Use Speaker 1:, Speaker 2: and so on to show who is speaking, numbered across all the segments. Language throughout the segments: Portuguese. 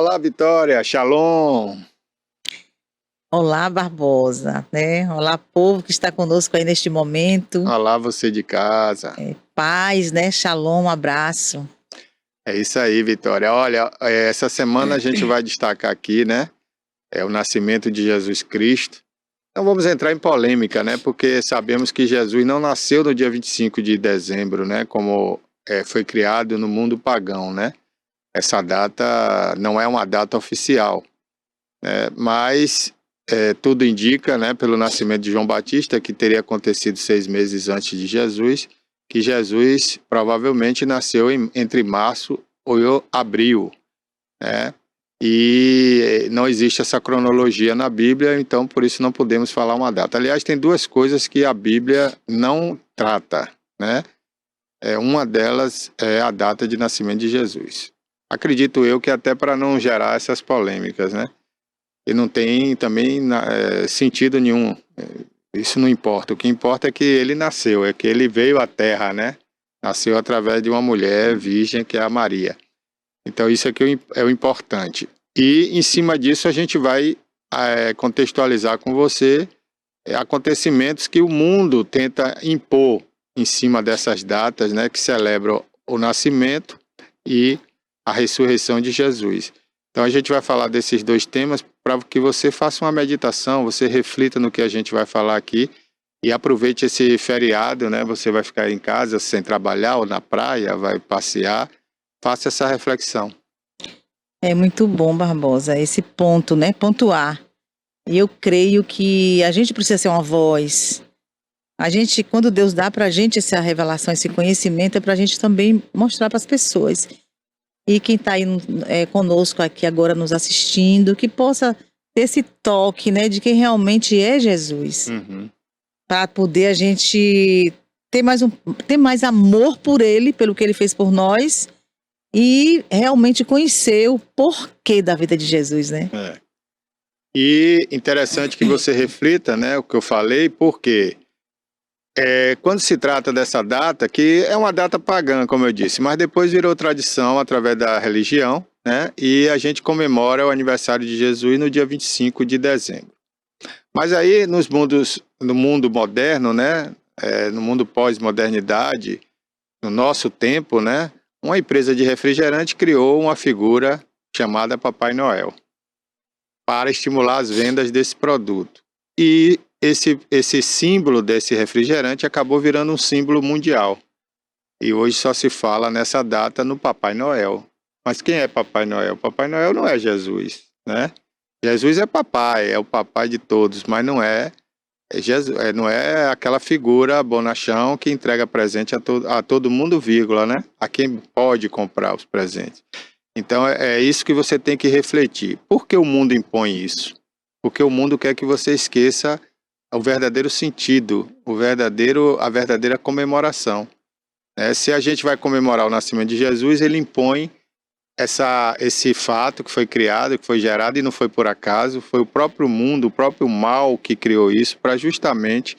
Speaker 1: Olá, Vitória, Shalom.
Speaker 2: Olá, Barbosa, né? Olá, povo que está conosco aí neste momento.
Speaker 1: Olá, você de casa.
Speaker 2: Paz, né? Shalom, um abraço.
Speaker 1: É isso aí, Vitória. Olha, essa semana a gente vai destacar aqui, né? É o nascimento de Jesus Cristo. Não vamos entrar em polêmica, né? Porque sabemos que Jesus não nasceu no dia 25 de dezembro, né? Como foi criado no mundo pagão, né? Essa data não é uma data oficial, né? Mas tudo indica, né? Pelo nascimento de João Batista, que teria acontecido 6 meses antes de Jesus, que Jesus provavelmente nasceu entre março ou abril, né? E não existe essa cronologia na Bíblia, então por isso não podemos falar uma data. Aliás, tem duas coisas que a Bíblia não trata, né? Uma delas é a data de nascimento de Jesus. Acredito eu que até para não gerar essas polêmicas, né? E não tem também sentido nenhum. Isso não importa. O que importa é que ele nasceu, é que ele veio à Terra, né? Nasceu através de uma mulher virgem, que é a Maria. Então isso aqui é o importante. E em cima disso a gente vai contextualizar com você acontecimentos que o mundo tenta impor em cima dessas datas, né? Que celebram o nascimento e a ressurreição de Jesus. Então a gente vai falar desses dois temas para que você faça uma meditação, você reflita no que a gente vai falar aqui e aproveite esse feriado, né? Você vai ficar em casa sem trabalhar ou na praia, vai passear, faça essa reflexão.
Speaker 2: É muito bom, Barbosa, esse ponto, né? Pontuar. E eu creio que a gente precisa ser uma voz. A gente, quando Deus dá pra gente essa revelação, esse conhecimento, é pra gente também mostrar para as pessoas. E quem está aí conosco aqui agora nos assistindo, que possa ter esse toque, né, de quem realmente é Jesus. Para poder a gente ter mais amor por Ele, pelo que Ele fez por nós, e realmente conhecer o porquê da vida de Jesus, né?
Speaker 1: E interessante que você reflita, né, o que eu falei, porque quando se trata dessa data, que é uma data pagã, como eu disse, mas depois virou tradição através da religião, né, e a gente comemora o aniversário de Jesus no dia 25 de dezembro. Mas aí no mundo moderno, né, no mundo pós-modernidade, no nosso tempo, né, uma empresa de refrigerante criou uma figura chamada Papai Noel para estimular as vendas desse produto. E esse símbolo desse refrigerante acabou virando um símbolo mundial. E hoje só se fala nessa data no Papai Noel. Mas quem é Papai Noel? Papai Noel não é Jesus, né? Jesus é papai, é o papai de todos, mas não é Jesus, não é aquela figura bonachão que entrega presente a todo mundo, vírgula, né? A quem pode comprar os presentes. Então é isso que você tem que refletir. Por que o mundo impõe isso? Porque o mundo quer que você esqueça o verdadeiro sentido, a verdadeira comemoração. Se a gente vai comemorar o nascimento de Jesus, ele impõe esse fato que foi criado, que foi gerado e não foi por acaso, foi o próprio mundo, o próprio mal que criou isso para justamente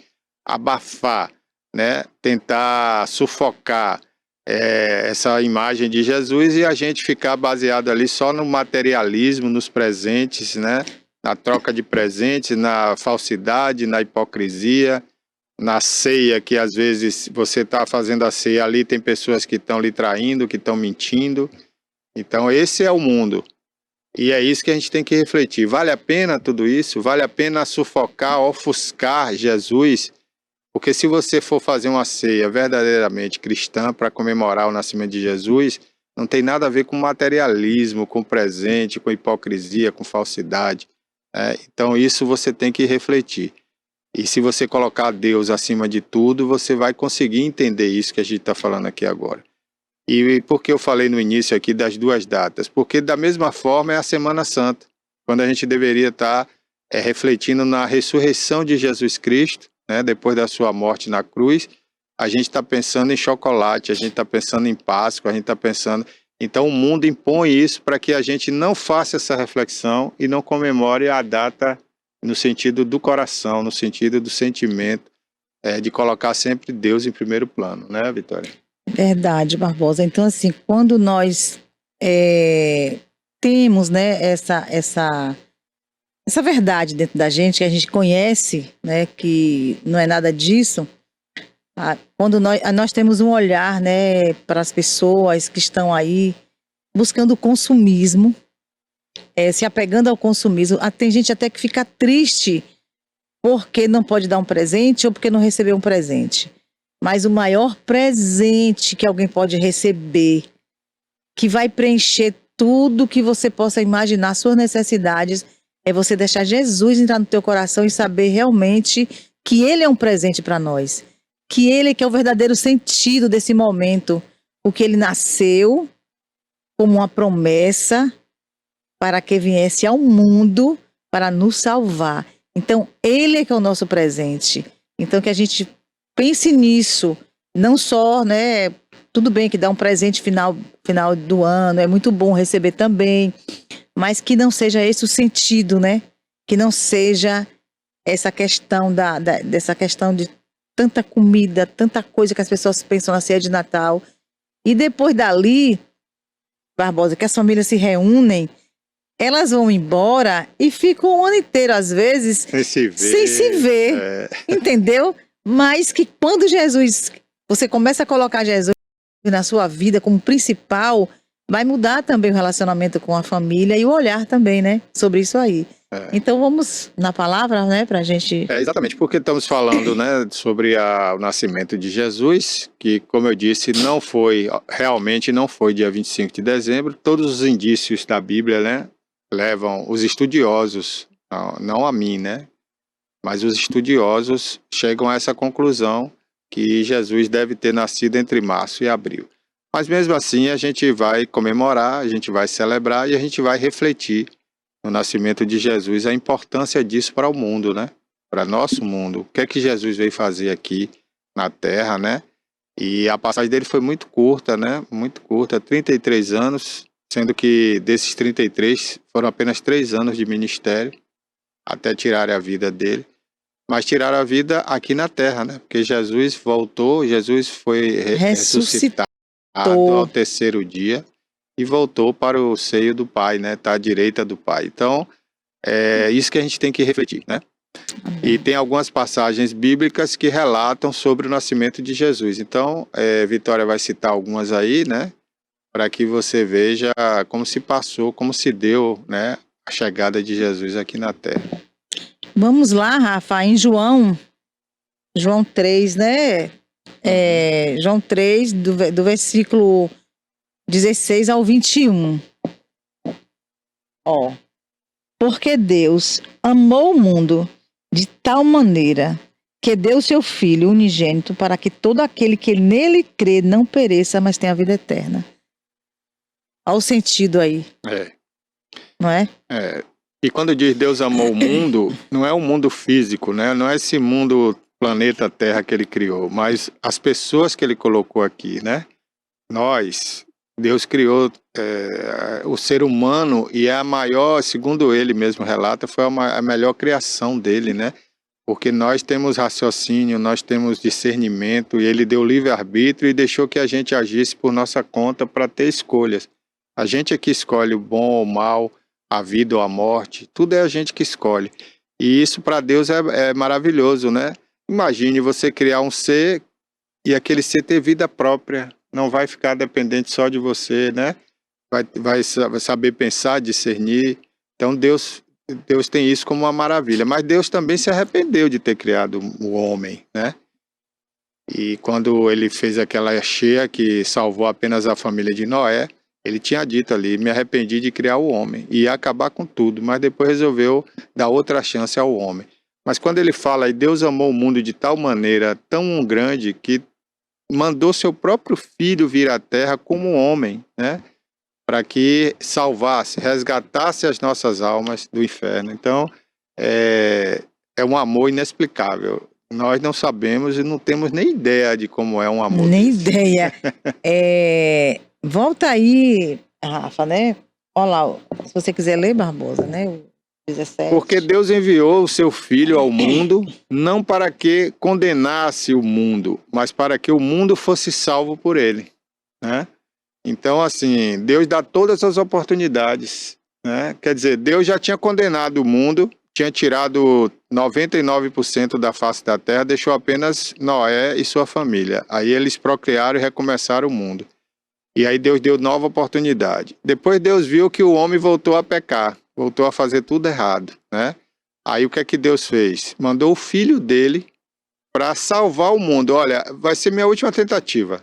Speaker 1: abafar, né? Tentar sufocar essa imagem de Jesus e a gente ficar baseado ali só no materialismo, nos presentes, né? Na troca de presentes, na falsidade, na hipocrisia, na ceia, que às vezes você está fazendo a ceia ali, tem pessoas que estão lhe traindo, que estão mentindo. Então esse é o mundo. E é isso que a gente tem que refletir. Vale a pena tudo isso? Vale a pena sufocar, ofuscar Jesus? Porque se você for fazer uma ceia verdadeiramente cristã para comemorar o nascimento de Jesus, não tem nada a ver com materialismo, com presente, com hipocrisia, com falsidade. Então isso você tem que refletir. E se você colocar Deus acima de tudo, você vai conseguir entender isso que a gente está falando aqui agora. E por que eu falei no início aqui das duas datas? Porque da mesma forma é a Semana Santa, quando a gente deveria estar refletindo na ressurreição de Jesus Cristo, né, depois da sua morte na cruz. A gente está pensando em chocolate, a gente está pensando em Páscoa, a gente está pensando... Então o mundo impõe isso para que a gente não faça essa reflexão e não comemore a data no sentido do coração, no sentido do sentimento, de colocar sempre Deus em primeiro plano, né, Vitória?
Speaker 2: Verdade, Barbosa. Então, assim, quando nós temos, né, essa verdade dentro da gente, que a gente conhece, né, que não é nada disso, quando nós temos um olhar, né, para as pessoas que estão aí buscando o consumismo, se apegando ao consumismo, tem gente até que fica triste porque não pode dar um presente ou porque não recebeu um presente. Mas o maior presente que alguém pode receber, que vai preencher tudo que você possa imaginar, suas necessidades, é você deixar Jesus entrar no teu coração e saber realmente que Ele é um presente para nós. Que Ele que é o verdadeiro sentido desse momento. Porque Ele nasceu como uma promessa para que viesse ao mundo para nos salvar. Então, Ele é que é o nosso presente. Então, que a gente pense nisso. Não só, né? Tudo bem que dá um presente final do ano, é muito bom receber também, mas que não seja esse o sentido, né? Que não seja essa questão dessa questão de tanta comida, tanta coisa que as pessoas pensam na ceia de Natal. E depois dali, Barbosa, que as famílias se reúnem, elas vão embora e ficam o ano inteiro, às vezes, sem se ver, entendeu? Mas que quando você começa a colocar Jesus na sua vida como principal, vai mudar também o relacionamento com a família e o olhar também, né? Sobre isso aí. Então vamos na palavra, né? Pra gente...
Speaker 1: Exatamente, porque estamos falando, né, sobre o nascimento de Jesus, que, como eu disse, realmente não foi dia 25 de dezembro. Todos os indícios da Bíblia, né, levam os estudiosos, não a mim, né? Mas os estudiosos chegam a essa conclusão que Jesus deve ter nascido entre março e abril. Mas mesmo assim a gente vai comemorar, a gente vai celebrar e a gente vai refletir no nascimento de Jesus, a importância disso para o mundo, né? Para nosso mundo. O que é que Jesus veio fazer aqui na Terra, né? E a passagem dele foi muito curta, né? Muito curta, 33 anos, sendo que desses 33 foram apenas 3 anos de ministério, até tirarem a vida dele. Mas tiraram a vida aqui na Terra, né? Porque Jesus voltou, Jesus foi ressuscitado ao terceiro dia e voltou para o seio do Pai, né? Está à direita do Pai. Então, é isso que a gente tem que refletir, né? E tem algumas passagens bíblicas que relatam sobre o nascimento de Jesus. Então, Vitória vai citar algumas aí, né? Para que você veja como se passou, como se deu, né? A chegada de Jesus aqui na Terra.
Speaker 2: Vamos lá, Rafa, em João 3, né? João 3, do versículo 16 ao 21. Porque Deus amou o mundo de tal maneira que deu seu Filho unigênito para que todo aquele que nele crê não pereça, mas tenha a vida eterna. Olha o sentido aí. Não é?
Speaker 1: E quando diz Deus amou o mundo, não é um mundo físico, né? Não é esse mundo, planeta Terra que ele criou, mas as pessoas que ele colocou aqui, né? Deus criou o ser humano e é a maior, segundo ele mesmo relata, foi a melhor criação dele, né? Porque nós temos raciocínio, nós temos discernimento, e ele deu livre-arbítrio e deixou que a gente agisse por nossa conta para ter escolhas. A gente é que escolhe o bom ou o mal, a vida ou a morte, tudo é a gente que escolhe. E isso para Deus é maravilhoso, né? Imagine você criar um ser e aquele ser ter vida própria, não vai ficar dependente só de você, né? Vai saber pensar, discernir. Então Deus tem isso como uma maravilha, mas Deus também se arrependeu de ter criado o homem, né? E quando ele fez aquela cheia que salvou apenas a família de Noé, ele tinha dito ali, me arrependi de criar o homem, e ia acabar com tudo, mas depois resolveu dar outra chance ao homem. Mas quando ele fala, e Deus amou o mundo de tal maneira, tão grande, que mandou seu próprio filho vir à terra como um homem, né? Para que salvasse, resgatasse as nossas almas do inferno. Então, é um amor inexplicável. Nós não sabemos e não temos nem ideia de como é um amor.
Speaker 2: Nem ideia. Volta aí, Rafa, né? Olha lá, se você quiser ler, Barbosa, né? O 17.
Speaker 1: Porque Deus enviou o seu Filho ao mundo, não para que condenasse o mundo, mas para que o mundo fosse salvo por ele, né? Então, assim, Deus dá todas as oportunidades né? Quer dizer, Deus já tinha condenado o mundo, tinha tirado 99% da face da terra, deixou apenas Noé e sua família. Aí eles procriaram e recomeçaram o mundo. E aí Deus deu nova oportunidade. Depois Deus viu que o homem voltou a pecar, voltou a fazer tudo errado, né? Aí o que é que Deus fez? Mandou o filho dele para salvar o mundo. Olha, vai ser minha última tentativa.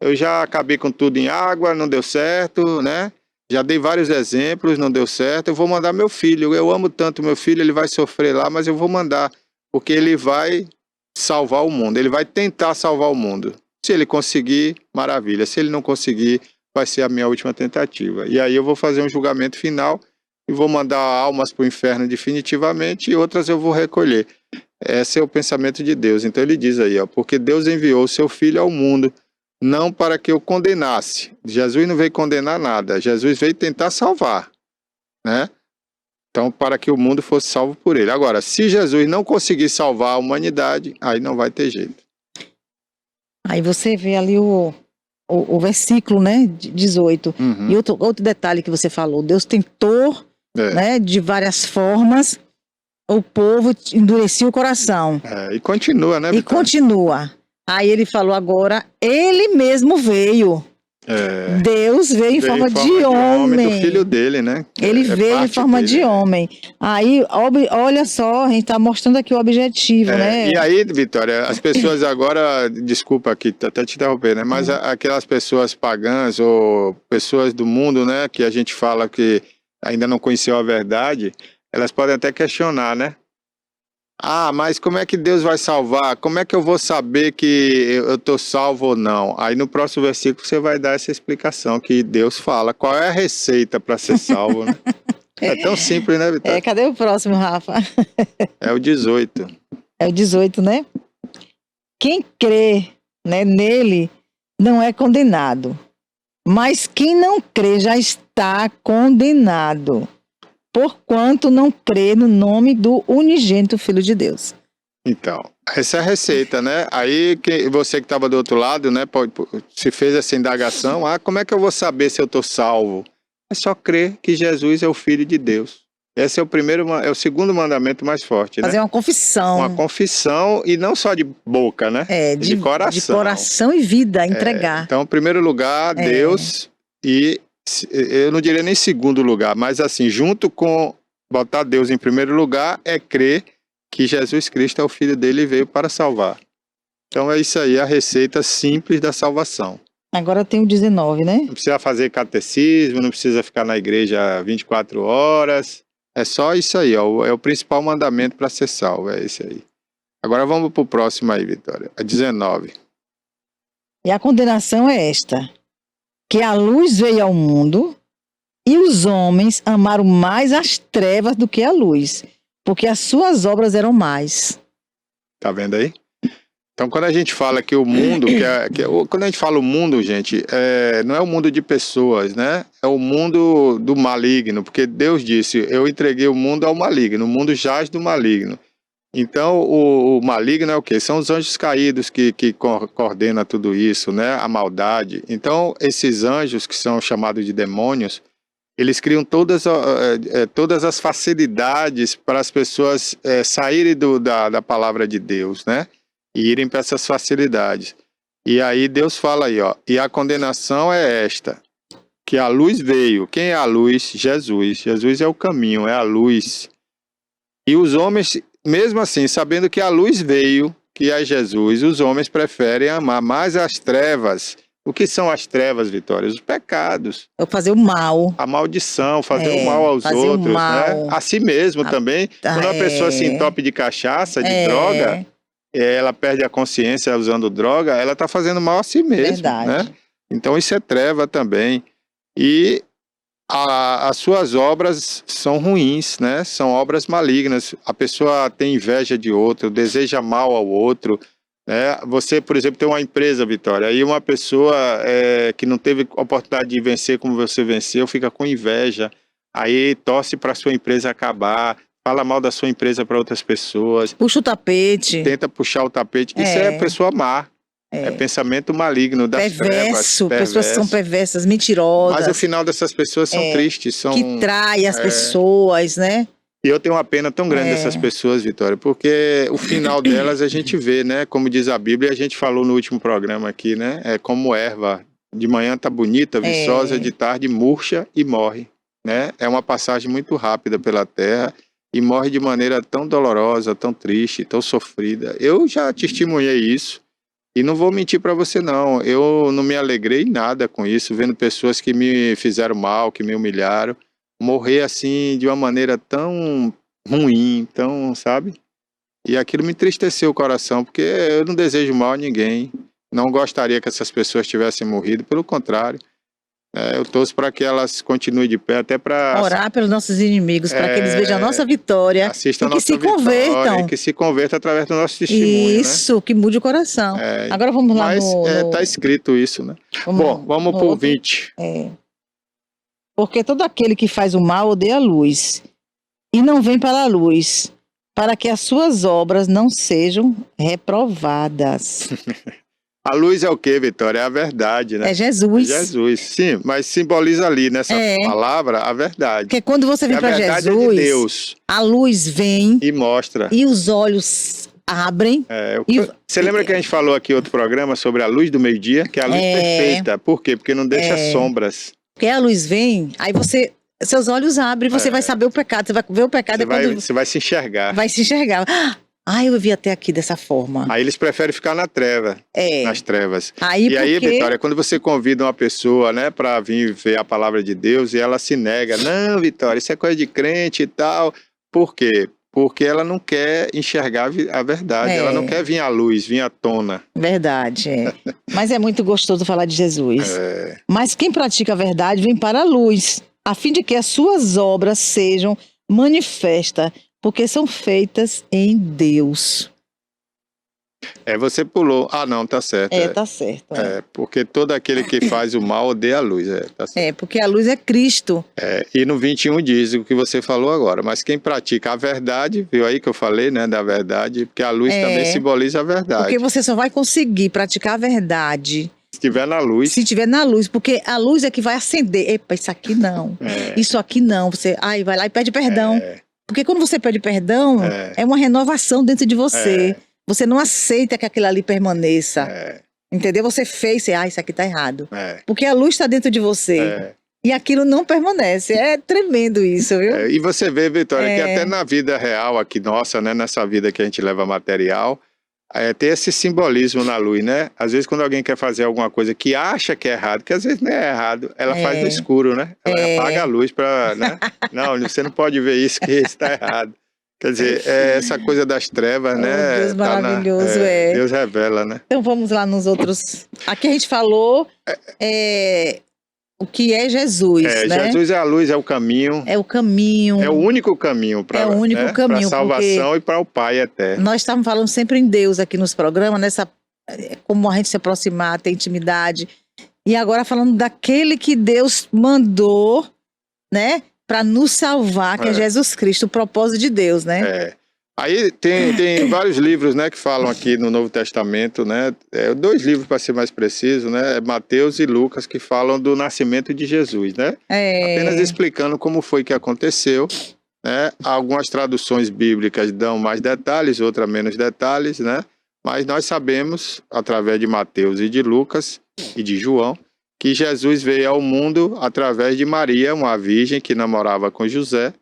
Speaker 1: Eu já acabei com tudo em água, não deu certo, né? Já dei vários exemplos, não deu certo. Eu vou mandar meu filho. Eu amo tanto meu filho, ele vai sofrer lá, mas eu vou mandar, porque ele vai salvar o mundo. Ele vai tentar salvar o mundo. Se ele conseguir, maravilha. Se ele não conseguir, vai ser a minha última tentativa. E aí eu vou fazer um julgamento final e vou mandar almas para o inferno definitivamente e outras eu vou recolher. Esse é o pensamento de Deus. Então ele diz aí, ó, porque Deus enviou o seu filho ao mundo, não para que eu condenasse. Jesus não veio condenar nada. Jesus veio tentar salvar, né? Então, para que o mundo fosse salvo por ele. Agora, se Jesus não conseguir salvar a humanidade, aí não vai ter jeito.
Speaker 2: Aí você vê ali o versículo, né, 18.
Speaker 1: Uhum.
Speaker 2: E outro detalhe que você falou, Deus tentou, né, de várias formas, o povo endurecia o coração.
Speaker 1: E continua, né,
Speaker 2: E
Speaker 1: Vitória?
Speaker 2: continua. Aí ele falou agora, ele mesmo veio. Deus veio em forma de homem.
Speaker 1: Do filho dele, né?
Speaker 2: Ele veio em forma de homem. Aí, olha só, a gente está mostrando aqui o objetivo, né?
Speaker 1: E aí, Vitória, as pessoas agora, desculpa aqui, até te interromper, né? Mas aquelas pessoas pagãs ou pessoas do mundo, né? Que a gente fala que ainda não conheceu a verdade, elas podem até questionar, né? Ah, mas como é que Deus vai salvar? Como é que eu vou saber que eu estou salvo ou não? Aí no próximo versículo você vai dar essa explicação que Deus fala. Qual é a receita para ser salvo, né? É tão simples, né, Vitória?
Speaker 2: Cadê o próximo, Rafa?
Speaker 1: É o 18.
Speaker 2: É o 18, né? Quem crê, né, nele não é condenado. Mas quem não crê já está condenado, porquanto não crê no nome do unigênito Filho de Deus.
Speaker 1: Então, essa é a receita, né? Aí você que estava do outro lado, né, se fez essa indagação, como é que eu vou saber se eu estou salvo? É só crer que Jesus é o Filho de Deus. Esse é o segundo mandamento mais forte, né?
Speaker 2: Fazer uma confissão.
Speaker 1: Uma confissão e não só de boca, né? De coração.
Speaker 2: De coração e vida, entregar.
Speaker 1: Então, em primeiro lugar, Deus e eu não diria nem segundo lugar, mas assim, junto com botar Deus em primeiro lugar, é crer que Jesus Cristo é o Filho dele e veio para salvar. Então é isso aí, a receita simples da salvação.
Speaker 2: Agora tem o 19, né?
Speaker 1: Não precisa fazer catecismo, não precisa ficar na igreja 24 horas. É só isso aí, ó, é o principal mandamento para ser salvo, é esse aí. Agora vamos para o próximo aí, Vitória, a 19.
Speaker 2: E a condenação é esta: que a luz veio ao mundo e os homens amaram mais as trevas do que a luz, porque as suas obras eram mais.
Speaker 1: Tá vendo aí? Então, quando a gente fala que o mundo, quando a gente fala o mundo, gente, não é o mundo de pessoas, né? É o mundo do maligno, porque Deus disse, eu entreguei o mundo ao maligno, o mundo jaz do maligno. Então, o maligno é o quê? São os anjos caídos que coordenam tudo isso, né? A maldade. Então, esses anjos que são chamados de demônios, eles criam todas as facilidades para as pessoas saírem da palavra de Deus, né? E irem para essas facilidades. E aí Deus fala aí, ó, e a condenação é esta, que a luz veio. Quem é a luz? Jesus. Jesus é o caminho, é a luz. E os homens, mesmo assim, sabendo que a luz veio, que é Jesus, os homens preferem amar mais as trevas. O que são as trevas, Vitória? Os pecados.
Speaker 2: É fazer o mal.
Speaker 1: A maldição, fazer o mal aos outros, né? A si mesmo também. Quando uma pessoa se entope de cachaça, de droga, ela perde a consciência usando droga, ela está fazendo mal a si mesma. Verdade. Né? Então isso é treva também. E as suas obras são ruins, né? São obras malignas. A pessoa tem inveja de outro, deseja mal ao outro. Né? Você, por exemplo, tem uma empresa, Vitória, aí uma pessoa que não teve oportunidade de vencer como você venceu, fica com inveja, aí torce para a sua empresa acabar, fala mal da sua empresa para outras pessoas.
Speaker 2: Puxa o tapete.
Speaker 1: Tenta puxar o tapete. Isso é pessoa má. É pensamento maligno das
Speaker 2: Perverso,
Speaker 1: trevas.
Speaker 2: pessoas que são
Speaker 1: Perverso.
Speaker 2: perversas, mentirosas.
Speaker 1: Mas o final dessas pessoas são tristes. São,
Speaker 2: que trai as pessoas, né?
Speaker 1: E eu tenho uma pena tão grande dessas pessoas, Vitória, porque o final delas a gente vê, né? Como diz a Bíblia, a gente falou no último programa aqui, né? É como erva. De manhã tá bonita, viçosa, de tarde murcha e morre, né? É uma passagem muito rápida pela terra e morre de maneira tão dolorosa, tão triste, tão sofrida. Eu já testemunhei isso e não vou mentir para você não. Eu não me alegrei nada com isso, vendo pessoas que me fizeram mal, que me humilharam, morrer assim de uma maneira tão ruim, tão, sabe? E aquilo me entristeceu o coração, porque eu não desejo mal a ninguém. Não gostaria que essas pessoas tivessem morrido, pelo contrário. Eu torço para que elas continuem de pé, até para
Speaker 2: orar pelos nossos inimigos, para que eles vejam a nossa vitória
Speaker 1: assistam
Speaker 2: e que
Speaker 1: a nossa
Speaker 2: se
Speaker 1: vitória,
Speaker 2: convertam.
Speaker 1: e que se convertam através do nosso testemunho,
Speaker 2: Isso, que mude o coração.
Speaker 1: né?
Speaker 2: Agora vamos lá
Speaker 1: mas tá escrito isso, né? Bom, vamos por 20.
Speaker 2: Porque todo aquele que faz o mal odeia a luz e não vem para a luz, para que as suas obras não sejam reprovadas.
Speaker 1: A luz é o quê, Vitória? É a verdade, né?
Speaker 2: É Jesus.
Speaker 1: É Jesus, sim, mas simboliza ali nessa palavra a verdade.
Speaker 2: Porque quando você vem para Jesus,
Speaker 1: é de Deus,
Speaker 2: a luz vem
Speaker 1: e mostra.
Speaker 2: E os olhos abrem.
Speaker 1: Você lembra que a gente falou aqui em outro programa sobre a luz do meio-dia? Que é a luz perfeita. Por quê? Porque não deixa sombras.
Speaker 2: Porque a luz vem, aí seus olhos abrem, você vai saber o pecado, você vai ver o pecado.
Speaker 1: Você vai se enxergar.
Speaker 2: Vai se enxergar. Eu vi até aqui dessa forma.
Speaker 1: Aí eles preferem ficar nas trevas.
Speaker 2: Aí,
Speaker 1: Vitória, quando você convida uma pessoa, né, para vir ver a palavra de Deus e ela se nega, não, Vitória, isso é coisa de crente e tal. Por quê? Porque ela não quer enxergar a verdade, ela não quer vir à luz, vir à tona.
Speaker 2: Verdade, Mas é muito gostoso falar de Jesus. Mas quem pratica a verdade vem para a luz, a fim de que as suas obras sejam manifestas, porque são feitas em Deus.
Speaker 1: Você pulou. Não, tá certo.
Speaker 2: Tá certo.
Speaker 1: Porque todo aquele que faz o mal odeia a luz. Tá certo.
Speaker 2: Porque a luz é Cristo.
Speaker 1: E no 21 diz o que você falou agora. Mas quem pratica a verdade, viu aí que eu falei, né, da verdade, porque a luz também simboliza a verdade.
Speaker 2: Porque você só vai conseguir praticar a verdade
Speaker 1: se estiver na luz.
Speaker 2: Se estiver na luz, porque a luz é que vai acender. Epa, isso aqui não. Isso aqui não. Você vai lá e pede perdão. Porque quando você pede perdão, é uma renovação dentro de você. Você não aceita que aquilo ali permaneça. Entendeu? Você fez, isso aqui tá errado. Porque a luz está dentro de você. E aquilo não permanece. É tremendo isso, viu?
Speaker 1: E você vê, Vitória, que até na vida real aqui nossa, né? Nessa vida que a gente leva material, tem esse simbolismo na luz, né? Às vezes quando alguém quer fazer alguma coisa que acha que é errado, que às vezes não é errado, ela faz no escuro, né? Ela apaga a luz para, né? Não, você não pode ver isso, que está errado. Quer dizer, essa coisa das trevas, né?
Speaker 2: Deus maravilhoso,
Speaker 1: Deus revela, né?
Speaker 2: Então vamos lá nos outros. Aqui a gente falou o que é Jesus, né?
Speaker 1: Jesus é a luz, é o caminho.
Speaker 2: É o caminho.
Speaker 1: É o único caminho para a salvação e para o Pai eterno.
Speaker 2: Nós estamos falando sempre em Deus aqui nos programas, como a gente se aproximar, ter intimidade. E agora falando daquele que Deus mandou, né? Para nos salvar, que é Jesus Cristo, o propósito de Deus, né?
Speaker 1: Aí tem vários livros, né, que falam aqui no Novo Testamento, né? 2 livros para ser mais preciso, né? Mateus e Lucas, que falam do nascimento de Jesus, né? Apenas explicando como foi que aconteceu, né? Algumas traduções bíblicas dão mais detalhes, outras menos detalhes, né? Mas nós sabemos, através de Mateus e de Lucas e de João, que Jesus veio ao mundo através de Maria, uma virgem que namorava com José,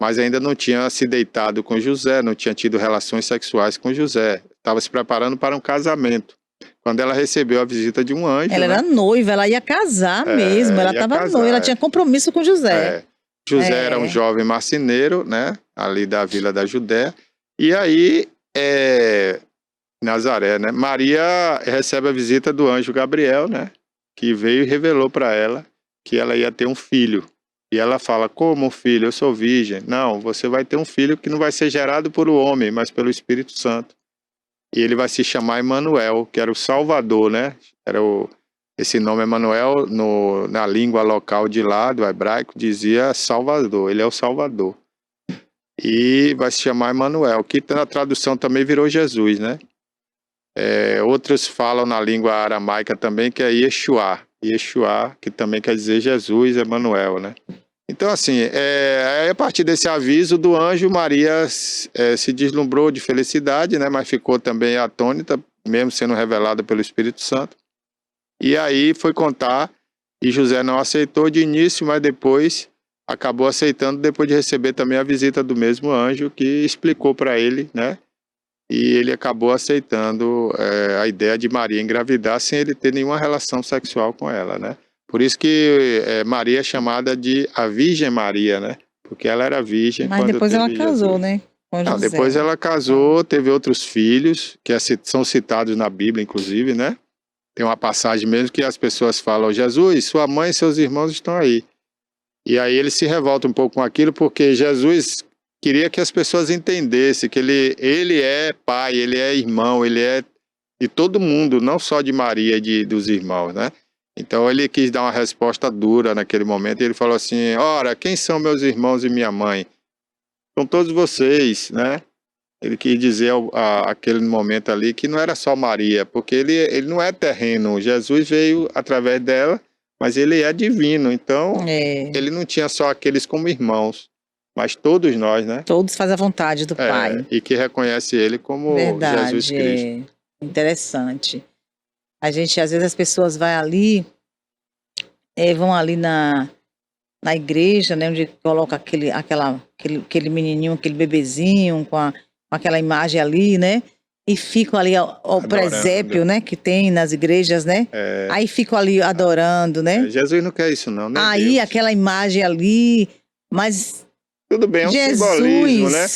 Speaker 1: mas ainda não tinha se deitado com José, não tinha tido relações sexuais com José. Estava se preparando para um casamento. Quando ela recebeu a visita de um anjo...
Speaker 2: Ela era noiva, ela ia casar mesmo, ela estava noiva, ela tinha compromisso com José.
Speaker 1: José era um jovem marceneiro, né, ali da vila da Judéia, e aí... Nazaré, né? Maria recebe a visita do anjo Gabriel, né? Que veio e revelou para ela que ela ia ter um filho. E ela fala, como um filho? Eu sou virgem. Não, você vai ter um filho que não vai ser gerado por o homem, mas pelo Espírito Santo. E ele vai se chamar Emanuel, que era o Salvador, né? Esse nome Emanuel, na língua local de lá, do hebraico, dizia Salvador. Ele é o Salvador. E vai se chamar Emanuel, que na tradução também virou Jesus, né? Outros falam na língua aramaica também que é Yeshua. Yeshua, que também quer dizer Jesus, Emanuel, né? Então, assim, a partir desse aviso do anjo, Maria se deslumbrou de felicidade, né? Mas ficou também atônita, mesmo sendo revelada pelo Espírito Santo. E aí foi contar, e José não aceitou de início, mas depois acabou aceitando, depois de receber também a visita do mesmo anjo, que explicou para ele, né? E ele acabou aceitando a ideia de Maria engravidar sem ele ter nenhuma relação sexual com ela, né? Por isso que Maria é chamada de a Virgem Maria, né? Porque ela era virgem
Speaker 2: Mas
Speaker 1: quando
Speaker 2: depois ela
Speaker 1: teve
Speaker 2: casou,
Speaker 1: Jesus.
Speaker 2: né? Com
Speaker 1: Não,
Speaker 2: José.
Speaker 1: depois ela casou, teve outros filhos, que são citados na Bíblia, inclusive, né? Tem uma passagem mesmo que as pessoas falam: Jesus, sua mãe e seus irmãos estão aí. E aí ele se revolta um pouco com aquilo, porque Jesus queria que as pessoas entendessem que ele é pai, ele é irmão, ele é de todo mundo, não só de Maria e dos irmãos, né? Então ele quis dar uma resposta dura naquele momento, e ele falou assim: ora, quem são meus irmãos e minha mãe? São todos vocês, né? Ele quis dizer aquele momento ali que não era só Maria, porque ele não é terreno, Jesus veio através dela, mas ele é divino, então ele não tinha só aqueles como irmãos, mas todos nós, né?
Speaker 2: Todos fazem a vontade do Pai.
Speaker 1: E que reconhece ele como Jesus Cristo.
Speaker 2: Interessante. A gente, às vezes as pessoas vão ali na igreja, né, onde coloca aquele menininho, aquele bebezinho com aquela imagem ali, né? E ficam ali ao presépio, né? Que tem nas igrejas, né? Aí ficam ali adorando, né?
Speaker 1: Jesus não quer isso não, né?
Speaker 2: Aí Deus. Aquela imagem ali, mas...
Speaker 1: Tudo bem, é um simbolismo, né?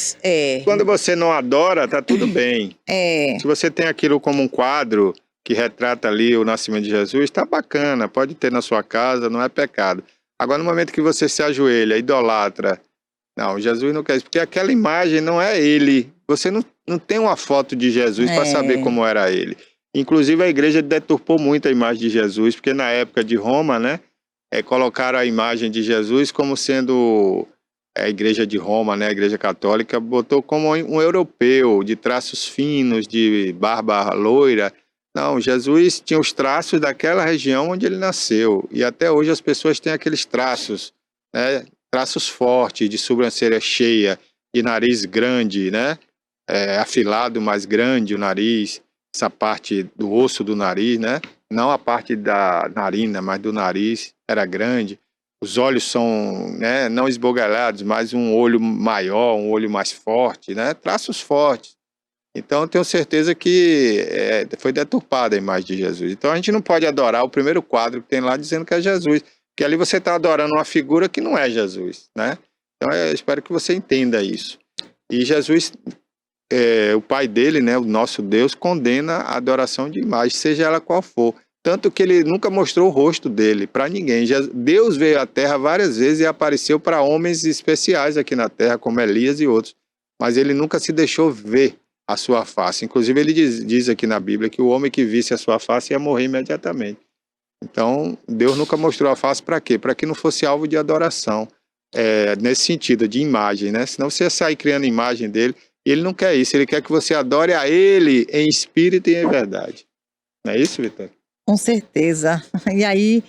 Speaker 1: Quando você não adora, tá tudo bem. Se você tem aquilo como um quadro que retrata ali o nascimento de Jesus, tá bacana, pode ter na sua casa, não é pecado. Agora, no momento que você se ajoelha, idolatra, não, Jesus não quer isso, porque aquela imagem não é ele. Você não tem uma foto de Jesus para saber como era ele. Inclusive, a igreja deturpou muito a imagem de Jesus, porque na época de Roma, né, colocaram a imagem de Jesus como sendo a igreja de Roma, né, a igreja católica, botou como um europeu, de traços finos, de barba loira. Não, Jesus tinha os traços daquela região onde ele nasceu. E até hoje as pessoas têm aqueles traços, né? Traços fortes, de sobrancelha cheia, de nariz grande, né? Afilado, mais grande o nariz, essa parte do osso do nariz, né? Não a parte da narina, mas do nariz era grande. Os olhos são, né, não esbugalhados, mas um olho maior, um olho mais forte, né? Traços fortes. Então, eu tenho certeza que foi deturpada a imagem de Jesus. Então, a gente não pode adorar o primeiro quadro que tem lá dizendo que é Jesus, porque ali você está adorando uma figura que não é Jesus, né? Então, eu espero que você entenda isso. E Jesus, o Pai dele, né, o nosso Deus, condena a adoração de imagem, seja ela qual for. Tanto que ele nunca mostrou o rosto dele para ninguém. Deus veio à Terra várias vezes e apareceu para homens especiais aqui na Terra, como Elias e outros. Mas ele nunca se deixou ver a sua face. Inclusive ele diz aqui na Bíblia que o homem que visse a sua face ia morrer imediatamente. Então Deus nunca mostrou a face para quê? Para que não fosse alvo de adoração, nesse sentido de imagem, né? Senão você ia sair criando imagem dele, e ele não quer isso, ele quer que você adore a ele em espírito e em verdade. Não é isso, Vitor?
Speaker 2: Com certeza. E aí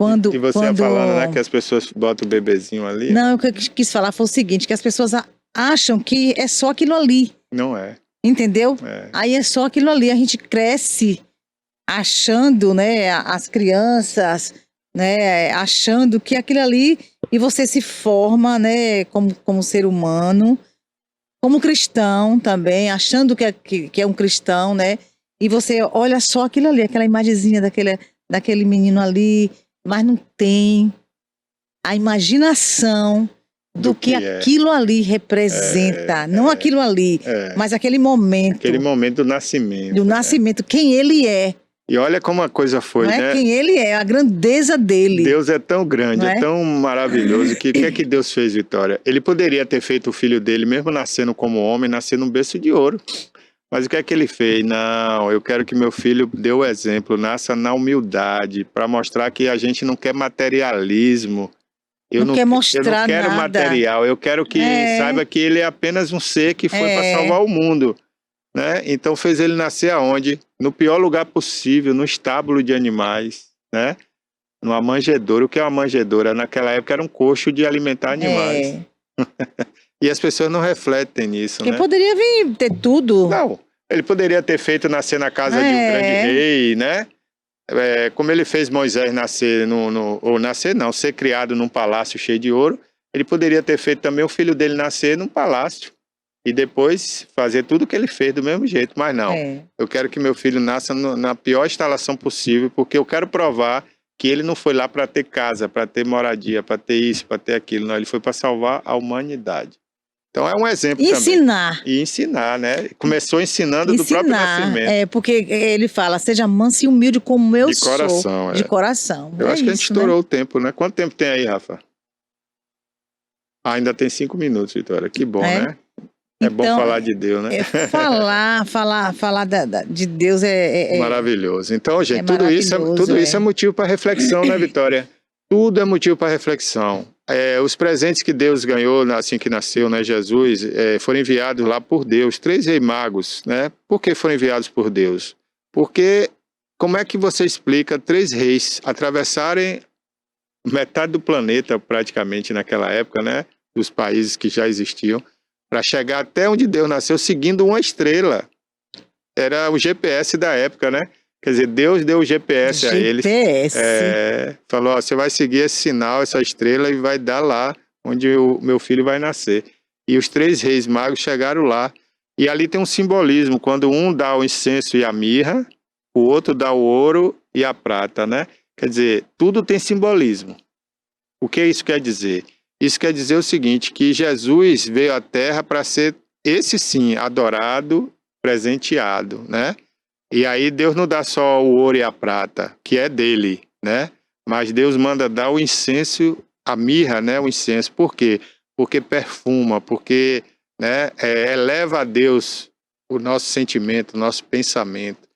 Speaker 2: quando...
Speaker 1: E você ia falando, né, que as pessoas botam o bebezinho ali?
Speaker 2: Não, o que eu quis falar foi o seguinte, que as pessoas acham que é só aquilo ali.
Speaker 1: Não é.
Speaker 2: Entendeu? Aí é só aquilo ali. A gente cresce achando, né, as crianças, né, achando que aquilo ali, e você se forma, né, como ser humano, como cristão também, achando que é um cristão, né, e você olha só aquilo ali, aquela imagenzinha daquele menino ali, mas não tem a imaginação do que aquilo ali representa. Não aquilo ali, mas aquele momento.
Speaker 1: Aquele momento do nascimento.
Speaker 2: Do nascimento, quem ele é.
Speaker 1: E olha como a coisa foi,
Speaker 2: não
Speaker 1: né?
Speaker 2: Quem ele é, a grandeza dele.
Speaker 1: Deus é tão grande, é tão maravilhoso, que o que é que Deus fez, Vitória? Ele poderia ter feito o filho dele, mesmo nascendo como homem, nascer num berço de ouro. Mas o que é que ele fez? Não, eu quero que meu filho dê o exemplo, nasça na humildade, para mostrar que a gente não quer materialismo.
Speaker 2: Não quer
Speaker 1: eu não
Speaker 2: mostrar
Speaker 1: quero
Speaker 2: nada.
Speaker 1: material, eu quero que saiba que ele é apenas um ser que foi para salvar o mundo, né? Então fez ele nascer aonde? No pior lugar possível, no estábulo de animais, né? Numa manjedoura. O que é uma manjedoura? Naquela época era um coxo de alimentar animais. E as pessoas não refletem nisso,
Speaker 2: Porque
Speaker 1: né?
Speaker 2: poderia vir ter tudo.
Speaker 1: Não, ele poderia ter feito nascer na casa de um grande rei, né? Como ele fez Moisés nascer ou nascer não, ser criado num palácio cheio de ouro, ele poderia ter feito também o filho dele nascer num palácio e depois fazer tudo o que ele fez do mesmo jeito, mas não. Eu quero que meu filho nasça na pior instalação possível, porque eu quero provar que ele não foi lá para ter casa, para ter moradia, para ter isso, para ter aquilo, não, ele foi para salvar a humanidade. Então é um exemplo
Speaker 2: ensinar.
Speaker 1: também. E ensinar, né? Começou ensinando do próprio nascimento.
Speaker 2: Porque ele fala, seja manso e humilde como eu sou.
Speaker 1: De coração,
Speaker 2: De coração.
Speaker 1: Eu acho que a gente estourou o tempo, né? Quanto tempo tem aí, Rafa? Ainda tem 5 minutos, Vitória. Que bom, né? É bom falar de Deus, né?
Speaker 2: Falar de Deus
Speaker 1: maravilhoso. Então, gente, tudo isso é motivo para reflexão, né, Vitória? Tudo é motivo para reflexão. Os presentes que Deus ganhou assim que nasceu, né, Jesus, foram enviados lá por Deus, 3 reis magos, né? Por que foram enviados por Deus? Porque como é que você explica 3 reis atravessarem metade do planeta praticamente naquela época, né? Dos países que já existiam, para chegar até onde Deus nasceu seguindo uma estrela. Era o GPS da época, né? Quer dizer, Deus deu o GPS a eles. Falou, ó, você vai seguir esse sinal, essa estrela e vai dar lá onde o meu filho vai nascer. E os 3 reis magos chegaram lá. E ali tem um simbolismo, quando um dá o incenso e a mirra, o outro dá o ouro e a prata, né? Quer dizer, tudo tem simbolismo. O que isso quer dizer? Isso quer dizer o seguinte, que Jesus veio à Terra para ser, esse sim, adorado, presenteado, né? E aí Deus não dá só o ouro e a prata, que é dele, né? Mas Deus manda dar o incenso, a mirra, né? O incenso. Por quê? Porque perfuma, porque, né, eleva a Deus o nosso sentimento, o nosso pensamento.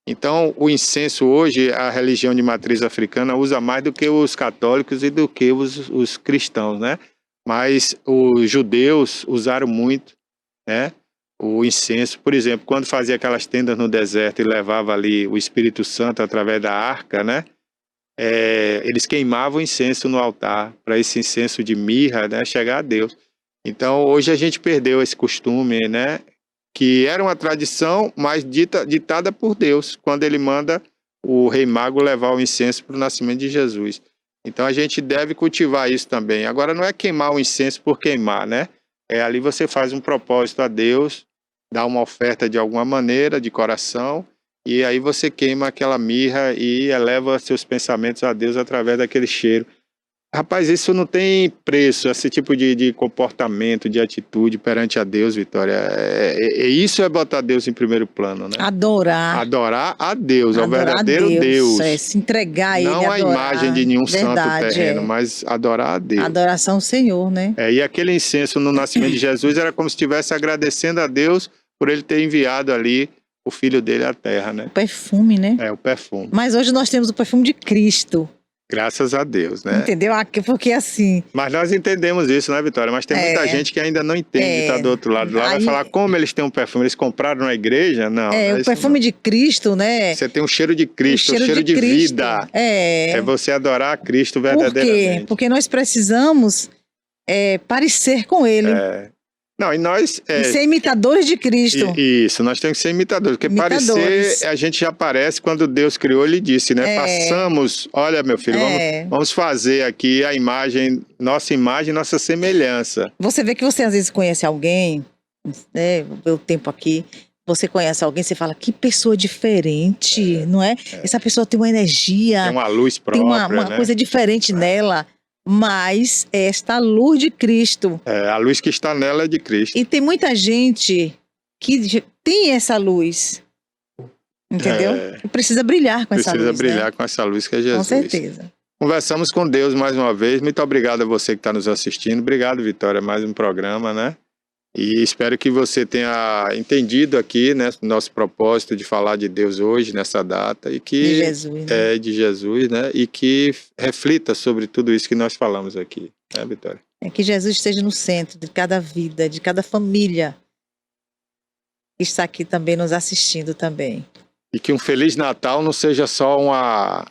Speaker 1: Então, o incenso hoje, a religião de matriz africana usa mais do que os católicos e do que os cristãos, né? Mas os judeus usaram muito, né? O incenso, por exemplo, quando fazia aquelas tendas no deserto e levava ali o Espírito Santo através da arca, né? Eles queimavam incenso no altar, para esse incenso de mirra, né, chegar a Deus. Então, hoje a gente perdeu esse costume, né? Que era uma tradição, mas ditada por Deus, quando ele manda o rei mago levar o incenso para o nascimento de Jesus. Então a gente deve cultivar isso também. Agora não é queimar o incenso por queimar, né? Ali você faz um propósito a Deus, dá uma oferta de alguma maneira, de coração, e aí você queima aquela mirra e eleva seus pensamentos a Deus através daquele cheiro. Rapaz, isso não tem preço, esse tipo de comportamento, de atitude perante a Deus, Vitória. Isso é botar Deus em primeiro plano, né?
Speaker 2: Adorar.
Speaker 1: Adorar a Deus, ao
Speaker 2: Adorar
Speaker 1: verdadeiro Deus.
Speaker 2: Se entregar a Ele,
Speaker 1: não a imagem de nenhum santo terreno, mas adorar a Deus.
Speaker 2: Adoração ao Senhor, né?
Speaker 1: E aquele incenso no nascimento de Jesus era como se estivesse agradecendo a Deus por Ele ter enviado ali o Filho dele à Terra, né?
Speaker 2: O perfume, né?
Speaker 1: O perfume.
Speaker 2: Mas hoje nós temos o perfume de Cristo.
Speaker 1: Graças a Deus, né?
Speaker 2: Entendeu? Porque assim...
Speaker 1: Mas nós entendemos isso, né, Vitória? Mas tem muita gente que ainda não entende, está do outro lado lá, vai falar como eles têm um perfume, eles compraram na igreja? Não,
Speaker 2: o perfume de Cristo, né?
Speaker 1: Você tem um cheiro de Cristo, um cheiro de vida. É você adorar a Cristo verdadeiramente.
Speaker 2: Por quê? Porque nós precisamos parecer com Ele.
Speaker 1: Não, e nós...
Speaker 2: E ser imitadores de Cristo.
Speaker 1: Isso, nós temos que ser imitadores. Porque parecer, a gente já parece quando Deus criou, Ele disse, né? Façamos, olha meu filho, vamos fazer aqui a imagem, nossa semelhança.
Speaker 2: Você vê que você às vezes conhece alguém, né? Vou ver o tempo aqui. Você conhece alguém, você fala, que pessoa diferente, não é? Essa pessoa tem uma energia.
Speaker 1: Tem uma luz própria,
Speaker 2: tem uma coisa diferente nela. Mas esta luz de Cristo.
Speaker 1: A luz que está nela é de Cristo.
Speaker 2: E tem muita gente que tem essa luz. Entendeu? E precisa brilhar com essa luz.
Speaker 1: Precisa brilhar com essa luz que é Jesus.
Speaker 2: Com certeza.
Speaker 1: Conversamos com Deus mais uma vez. Muito obrigado a você que está nos assistindo. Obrigado, Vitória. Mais um programa, né? E espero que você tenha entendido aqui, né, nosso propósito de falar de Deus hoje, nessa data, e
Speaker 2: De
Speaker 1: que
Speaker 2: Jesus, né?
Speaker 1: é de Jesus, né, e que reflita sobre tudo isso que nós falamos aqui, né, Vitória?
Speaker 2: É que Jesus esteja no centro de cada vida, de cada família que está aqui também nos assistindo também.
Speaker 1: E que um Feliz Natal não seja só uma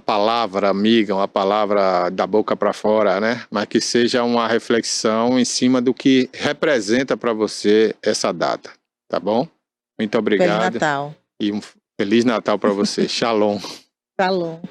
Speaker 1: palavra amiga, uma palavra da boca para fora, né? Mas que seja uma reflexão em cima do que representa para você essa data, tá bom? Muito
Speaker 2: Feliz
Speaker 1: obrigado
Speaker 2: Natal.
Speaker 1: e um Feliz Natal para você. Shalom.
Speaker 2: Falou.